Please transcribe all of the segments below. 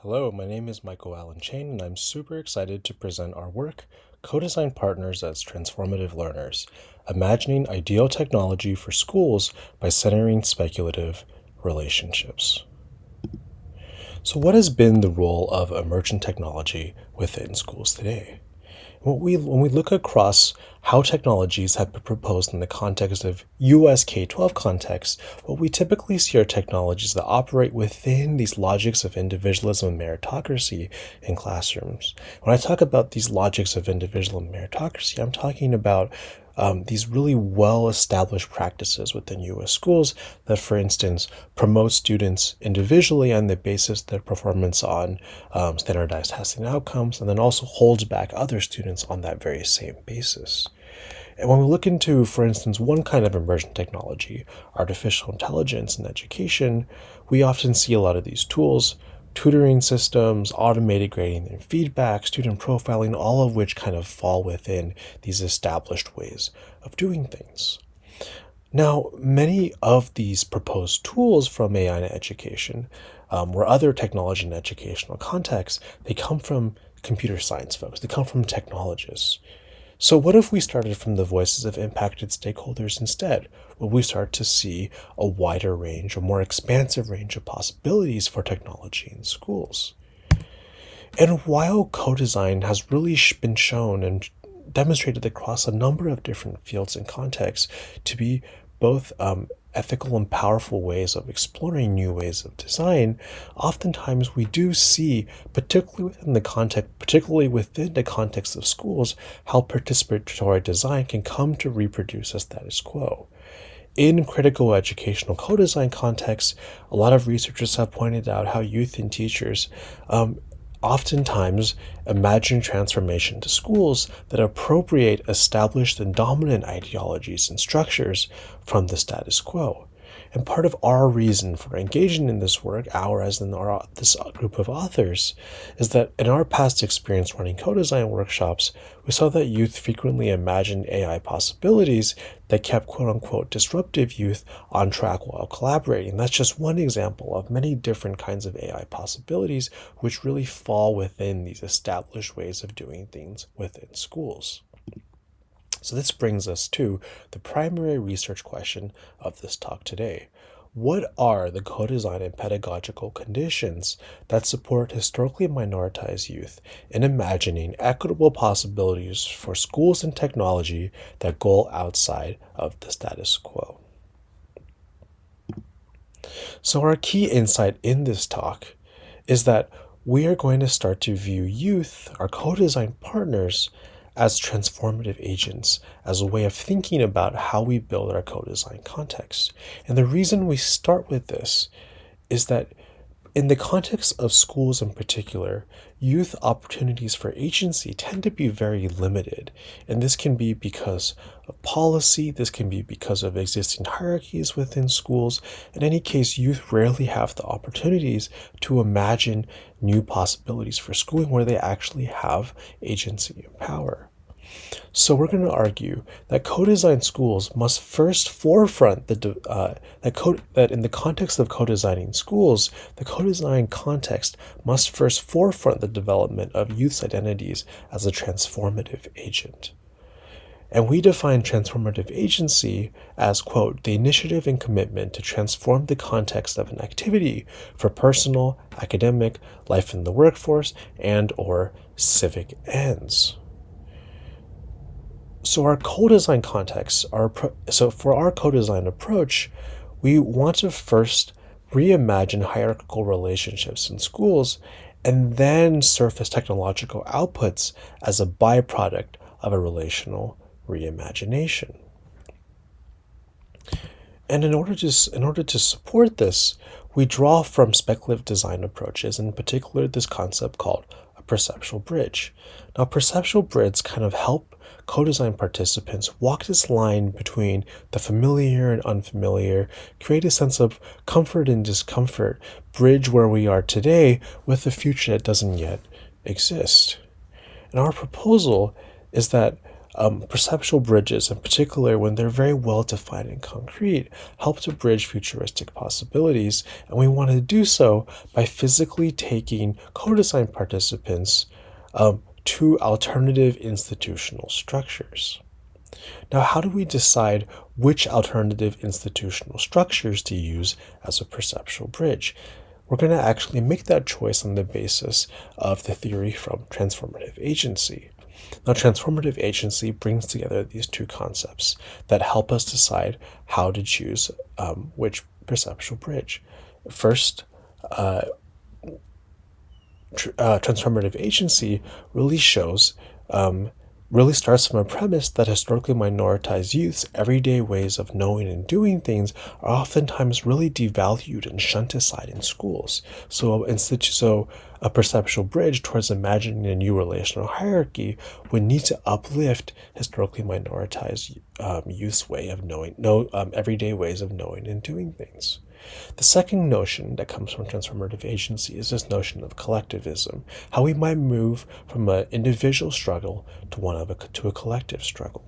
Hello, my name is Chang, and I'm super excited to present our work, Co-Design Partners as Transformative Learners, Imagining Ideal Technology for Schools by Centering Speculative Relationships. So what has been the role of emergent technology within schools today? When we look across how technologies have been proposed in the context of US K-12 context, what we typically see are technologies that operate within these logics of individualism and meritocracy in classrooms. When I talk about these logics of individualism and meritocracy, I'm talking about these really well-established practices within U.S. schools that, for instance, promote students individually on the basis of their performance on standardized testing outcomes, and then also holds back other students on that very same basis. And when we look into, for instance, one kind of emergent technology, artificial intelligence in education, we often see a lot of these tools, tutoring systems, automated grading and feedback, student profiling, all of which kind of fall within these established ways of doing things. Now, many of these proposed tools from AI in education or other technology in educational contexts, they come from computer science folks, they come from technologists. So what if we started from the voices of impacted stakeholders instead? Would we start to see a wider range, a more expansive range of possibilities for technology in schools? And while co-design has really been shown and demonstrated across a number of different fields and contexts to be both ethical and powerful ways of exploring new ways of design, oftentimes we do see, particularly within the context of schools, how participatory design can come to reproduce a status quo. In critical educational co-design contexts, a lot of researchers have pointed out how youth and teachers oftentimes imagine transformation to schools that appropriate established and dominant ideologies and structures from the status quo. And part of our reason for engaging in this work, this group of authors, is that in our past experience running co-design workshops, we saw that youth frequently imagined AI possibilities that kept quote-unquote disruptive youth on track while collaborating. That's just one example of many different kinds of AI possibilities which really fall within these established ways of doing things within schools. So this brings us to the primary research question of this talk today. What are the co-design and pedagogical conditions that support historically minoritized youth in imagining equitable possibilities for schools and technology that go outside of the status quo? So our key insight in this talk is that we are going to start to view youth, our co-design partners, as transformative agents, as a way of thinking about how we build our co-design context. And the reason we start with this is that in the context of schools in particular, youth opportunities for agency tend to be very limited. And this can be because of policy, this can be because of existing hierarchies within schools. In any case, youth rarely have the opportunities to imagine new possibilities for schooling where they actually have agency and power. So we're going to argue that co-design schools must first forefront that in the context of co-designing schools, the co-design context must first forefront the development of youth's identities as a transformative agent. And we define transformative agency as, quote, the initiative and commitment to transform the context of an activity for personal, academic, life in the workforce, and or civic ends. So our co-design context, for our co-design approach, we want to first reimagine hierarchical relationships in schools and then surface technological outputs as a byproduct of a relational reimagination. And in order to support this, we draw from speculative design approaches, in particular this concept called a perceptual bridge. Now, perceptual bridges kind of help co-design participants walk this line between the familiar and unfamiliar, create a sense of comfort and discomfort, bridge where we are today with the future that doesn't yet exist. And our proposal is that Perceptual bridges, in particular, when they're very well defined and concrete, help to bridge futuristic possibilities, and we want to do so by physically taking co-design participants to alternative institutional structures. Now, how do we decide which alternative institutional structures to use as a perceptual bridge? We're going to actually make that choice on the basis of the theory from transformative agency. Now, transformative agency brings together these two concepts that help us decide how to choose which perceptual bridge. First, transformative agency really starts from a premise that historically minoritized youth's everyday ways of knowing and doing things are oftentimes really devalued and shunted aside in schools. So a perceptual bridge towards imagining a new relational hierarchy would need to uplift historically minoritized youth's way of everyday ways of knowing and doing things. The second notion that comes from transformative agency is this notion of collectivism, how we might move from an individual struggle to a collective struggle.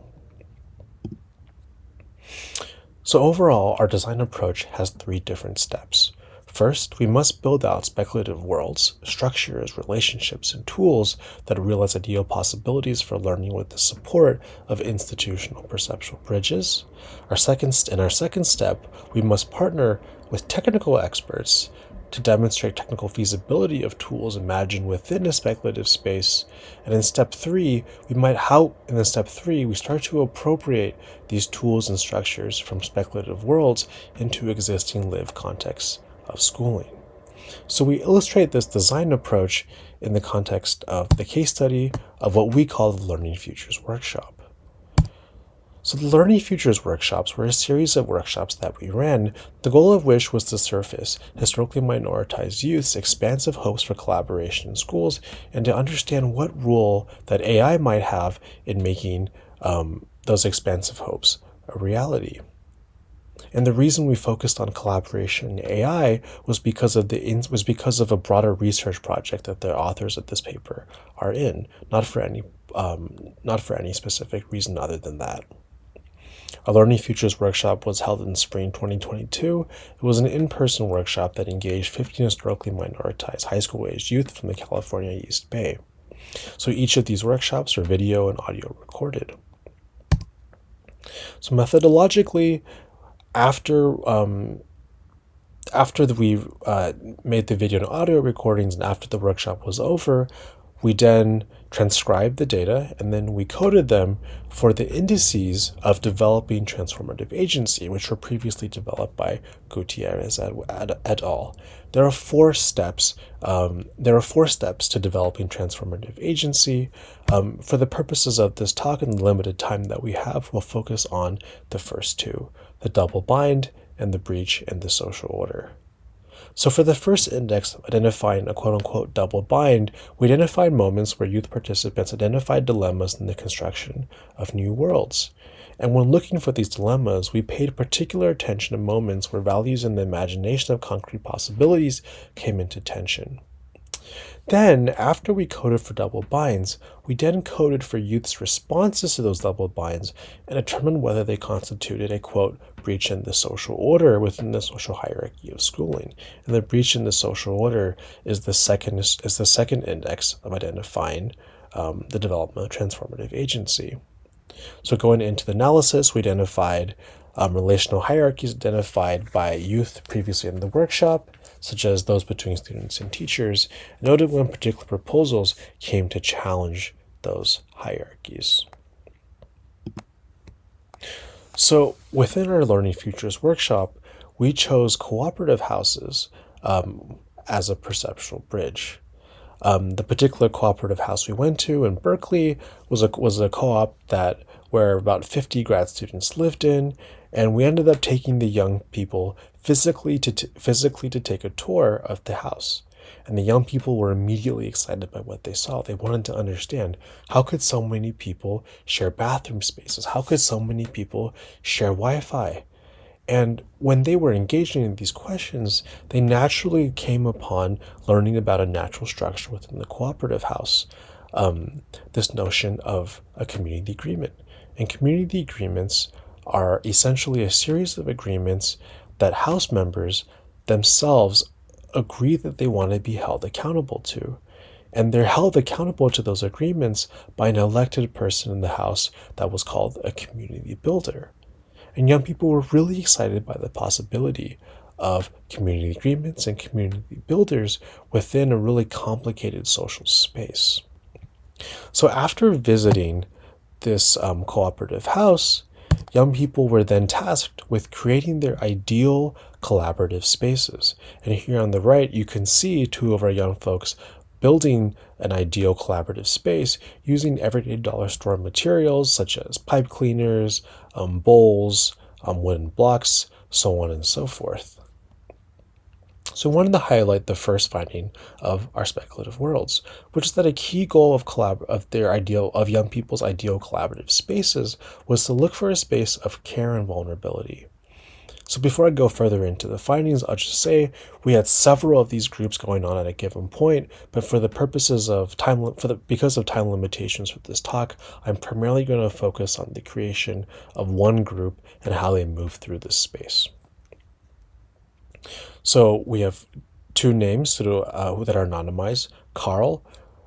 So overall, our design approach has 3 different steps. First, we must build out speculative worlds, structures, relationships, and tools that realize ideal possibilities for learning with the support of institutional perceptual bridges. Our second step, we must partner with technical experts to demonstrate technical feasibility of tools imagined within a speculative space. And in step 3, we start to appropriate these tools and structures from speculative worlds into existing lived contexts of schooling. So we illustrate this design approach in the context of the case study of what we call the Learning Futures Workshop. So the Learning Futures Workshops were a series of workshops that we ran, the goal of which was to surface historically minoritized youth's expansive hopes for collaboration in schools and to understand what role that AI might have in making those expansive hopes a reality. And the reason we focused on collaboration in AI was because of a broader research project that the authors of this paper are in, not for any specific reason other than that. Our Learning Futures workshop was held in spring 2022. It was an in-person workshop that engaged 15 historically minoritized high school-aged youth from the California East Bay. So each of these workshops are video and audio recorded. So methodologically, after we made the video and audio recordings and after the workshop was over, we then transcribed the data and then we coded them for the indices of developing transformative agency, which were previously developed by Gutierrez et al. There are 4 steps. To developing transformative agency. For the purposes of this talk and the limited time that we have, we'll focus on the first 2, the double bind and the breach and the social order. So for the first index, identifying a quote-unquote double bind, we identified moments where youth participants identified dilemmas in the construction of new worlds. And when looking for these dilemmas, we paid particular attention to moments where values and the imagination of concrete possibilities came into tension. Then, after we coded for double binds, we then coded for youth's responses to those double binds and determined whether they constituted a, quote, breach in the social order within the social hierarchy of schooling. And the breach in the social order is the second index of identifying the development of transformative agency. So going into the analysis, we identified relational hierarchies identified by youth previously in the workshop, such as those between students and teachers, noted when particular proposals came to challenge those hierarchies. So within our Learning Futures workshop, we chose cooperative houses as a perceptual bridge. The particular cooperative house we went to in Berkeley was a co-op where about 50 grad students lived in, and we ended up taking the young people physically to take a tour of the house. And the young people were immediately excited by what they saw. They wanted to understand, how could so many people share bathroom spaces? How could so many people share Wi-Fi? And when they were engaging in these questions, they naturally came upon learning about a natural structure within the cooperative house. this notion of a community agreement. And community agreements are essentially a series of agreements that House members themselves agree that they want to be held accountable to. And they're held accountable to those agreements by an elected person in the House that was called a community builder. And young people were really excited by the possibility of community agreements and community builders within a really complicated social space. So after visiting this cooperative house, young people were then tasked with creating their ideal collaborative spaces. And here on the right, you can see two of our young folks building an ideal collaborative space using everyday dollar store materials such as pipe cleaners, bowls, wooden blocks, so on and so forth. So I wanted to highlight the first finding of our speculative worlds, which is that a key goal of young people's ideal collaborative spaces was to look for a space of care and vulnerability. So before I go further into the findings, I'll just say we had several of these groups going on at a given point, but for the purposes of because of time limitations with this talk, I'm primarily going to focus on the creation of one group and how they move through this space. So we have two names that are anonymized. Carl,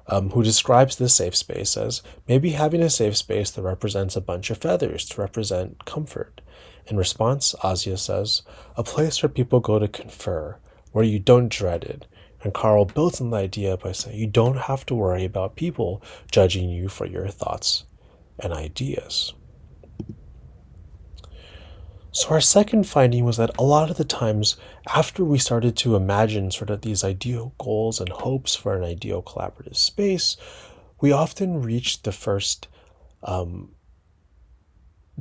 who describes this safe space as maybe having a safe space that represents a bunch of feathers to represent comfort. In response, Ashieda says, a place where people go to confer, where you don't dread it. And Carl builds on the idea by saying you don't have to worry about people judging you for your thoughts and ideas. So our second finding was that a lot of the times after we started to imagine sort of these ideal goals and hopes for an ideal collaborative space, we often reached the first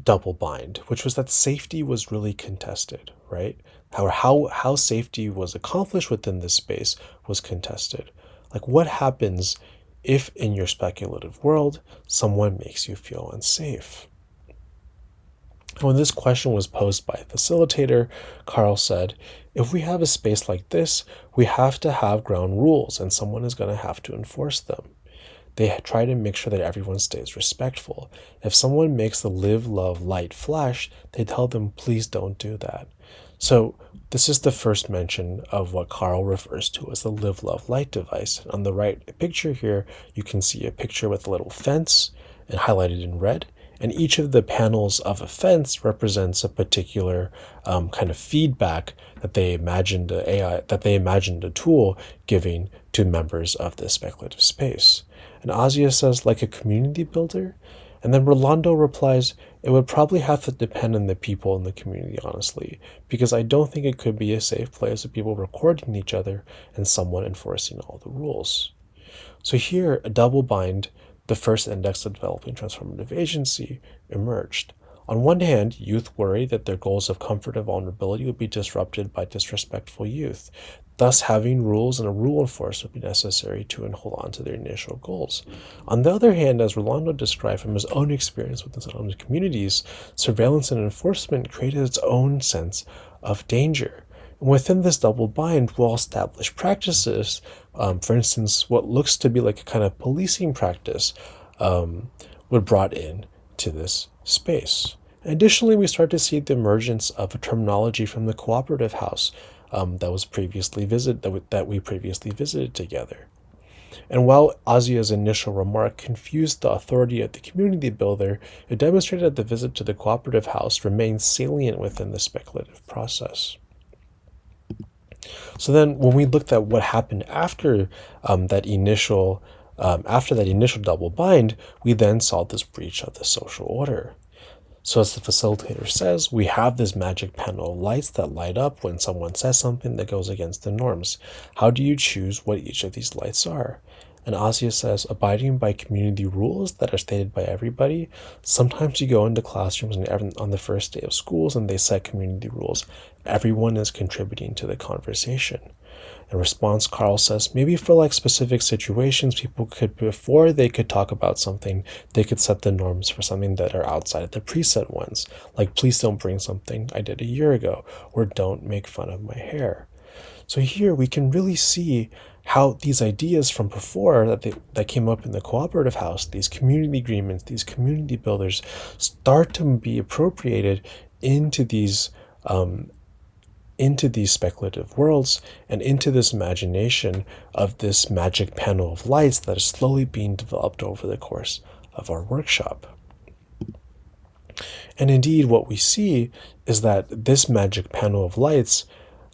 double bind, which was that safety was really contested, right? How safety was accomplished within this space was contested. Like what happens if in your speculative world someone makes you feel unsafe? When this question was posed by a facilitator, Carl said, if we have a space like this, we have to have ground rules and someone is going to have to enforce them. They try to make sure that everyone stays respectful. If someone makes the live, love, light flash, they tell them, please don't do that. So this is the first mention of what Carl refers to as the live, love, light device. On the right picture here, you can see a picture with a little fence and highlighted in red. And each of the panels of a fence represents a particular kind of feedback that they imagined a tool giving to members of the speculative space. And Ashieda says, like a community builder. And then Rolando replies, it would probably have to depend on the people in the community, honestly, because I don't think it could be a safe place with people recording each other and someone enforcing all the rules. So here, a double bind, the first index of developing transformative agency, emerged. On one hand, youth worry that their goals of comfort and vulnerability would be disrupted by disrespectful youth. Thus, having rules and a rule enforcer would be necessary to hold on to their initial goals. On the other hand, as Rolando described from his own experience with his own communities, surveillance and enforcement created its own sense of danger. And within this double bind, well-established practices, for instance, what looks to be like a kind of policing practice, were brought in to this space. Additionally, we start to see the emergence of a terminology from the cooperative house that we previously visited together. And while Ashieda's initial remark confused the authority of the community builder, it demonstrated that the visit to the cooperative house remained salient within the speculative process. So then when we looked at what happened after that initial double bind, we then saw this breach of the social order. So as the facilitator says, we have this magic panel of lights that light up when someone says something that goes against the norms. How do you choose what each of these lights are? And Ashieda says, abiding by community rules that are stated by everybody. Sometimes you go into classrooms on the first day of schools and they set community rules. Everyone is contributing to the conversation. In response, Carl says, maybe for like specific situations, people could, before they could talk about something, they could set the norms for something that are outside of the preset ones. Like, please don't bring something I did a year ago, or don't make fun of my hair. So here we can really see how these ideas from before that came up in the cooperative house, these community agreements, these community builders, start to be appropriated into these speculative worlds and into this imagination of this magic panel of lights that is slowly being developed over the course of our workshop. And indeed, what we see is that this magic panel of lights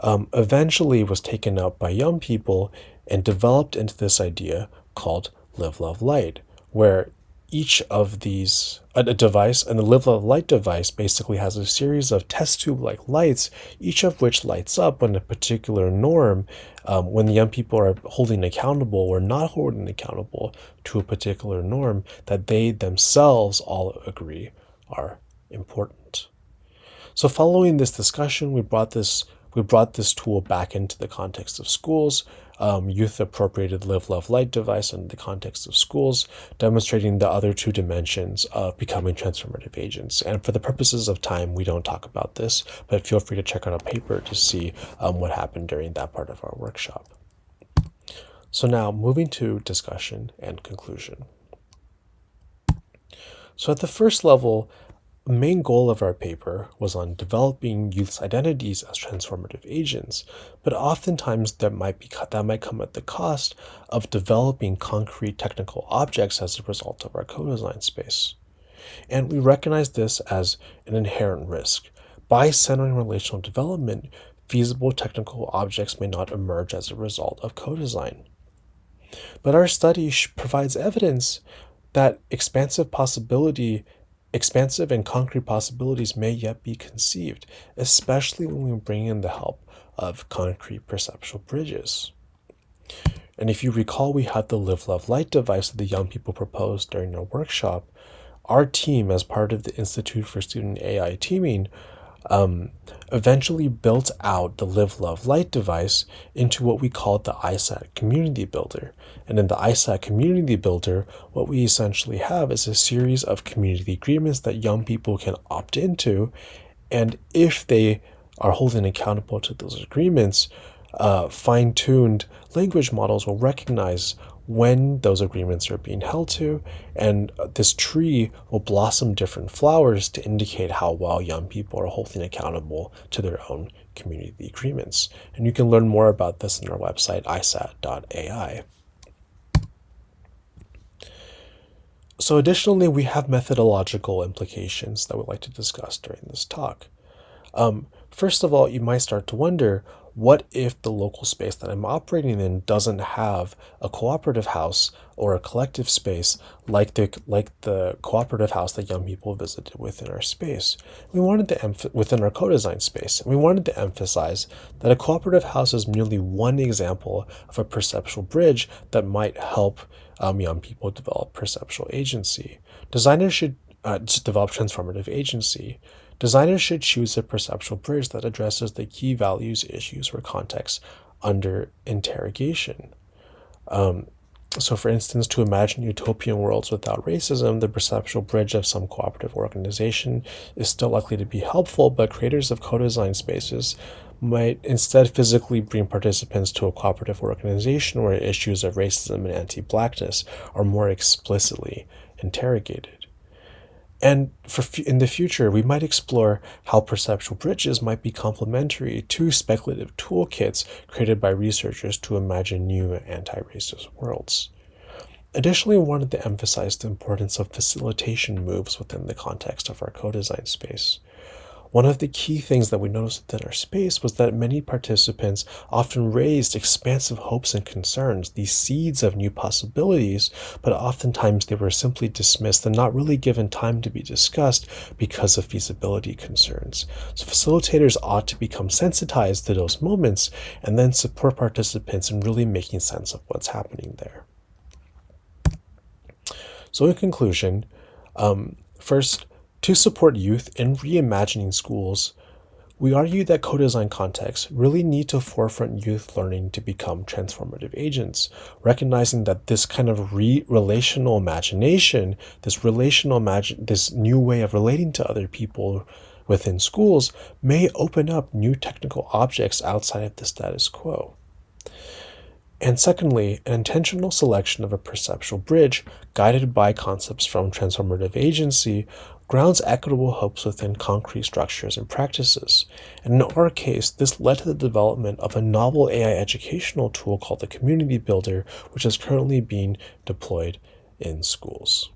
eventually was taken up by young people and developed into this idea called Live, Love, Light, where each of these, a device, and the Live, Love, Light device basically has a series of test tube-like lights, each of which lights up when a particular norm, when the young people are holding accountable or not holding accountable to a particular norm that they themselves all agree are important. So following this discussion, we brought this tool back into the context of schools, youth-appropriated Live, Love, Light device in the context of schools, demonstrating the other two dimensions of becoming transformative agents. And for the purposes of time, we don't talk about this, but feel free to check out a paper to see what happened during that part of our workshop. So now, moving to discussion and conclusion. So at the first level, the main goal of our paper was on developing youth's identities as transformative agents, but oftentimes that might come at the cost of developing concrete technical objects as a result of our co-design space. And we recognize this as an inherent risk. By centering relational development, feasible technical objects may not emerge as a result of co-design. But our study provides evidence that expansive and concrete possibilities may yet be conceived, especially when we bring in the help of concrete perceptual bridges. And if you recall, we had the Live, Love, Light device that the young people proposed during our workshop. Our team, as part of the Institute for Student AI teaming, eventually built out the Live, Love, Light device into what we called the ISAT Community Builder. And in the ISAT Community Builder, what we essentially have is a series of community agreements that young people can opt into. And if they are holding accountable to those agreements, fine-tuned language models will recognize when those agreements are being held to, and this tree will blossom different flowers to indicate how well young people are holding accountable to their own community agreements. And you can learn more about this on our website, isat.ai. So additionally, we have methodological implications that we'd like to discuss during this talk. First of all, you might start to wonder, what if the local space that I'm operating in doesn't have a cooperative house or a collective space like the cooperative house that young people visited within our space? We wanted to within our co-design space. We wanted to emphasize that a cooperative house is merely one example of a perceptual bridge that might help young people develop perceptual agency. Designers should develop transformative agency. Designers should choose a perceptual bridge that addresses the key values, issues, or contexts under interrogation. So for instance, to imagine utopian worlds without racism, the perceptual bridge of some cooperative organization is still likely to be helpful, but creators of co-design spaces might instead physically bring participants to a cooperative organization where issues of racism and anti-blackness are more explicitly interrogated. And in the future, we might explore how perceptual bridges might be complementary to speculative toolkits created by researchers to imagine new anti-racist worlds. Additionally, we wanted to emphasize the importance of facilitation moves within the context of our co-design space. One of the key things that we noticed within our space was that many participants often raised expansive hopes and concerns, these seeds of new possibilities, but oftentimes they were simply dismissed and not really given time to be discussed because of feasibility concerns. So facilitators ought to become sensitized to those moments and then support participants in really making sense of what's happening there. So in conclusion, first, to support youth in reimagining schools, we argue that co-design contexts really need to forefront youth learning to become transformative agents, recognizing that this kind of relational imagination, this new way of relating to other people within schools may open up new technical objects outside of the status quo. And secondly, an intentional selection of a perceptual bridge guided by concepts from transformative agency grounds equitable hopes within concrete structures and practices. And in our case, this led to the development of a novel AI educational tool called the Community Builder, which is currently being deployed in schools.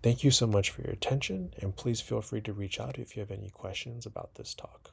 Thank you so much for your attention, and please feel free to reach out if you have any questions about this talk.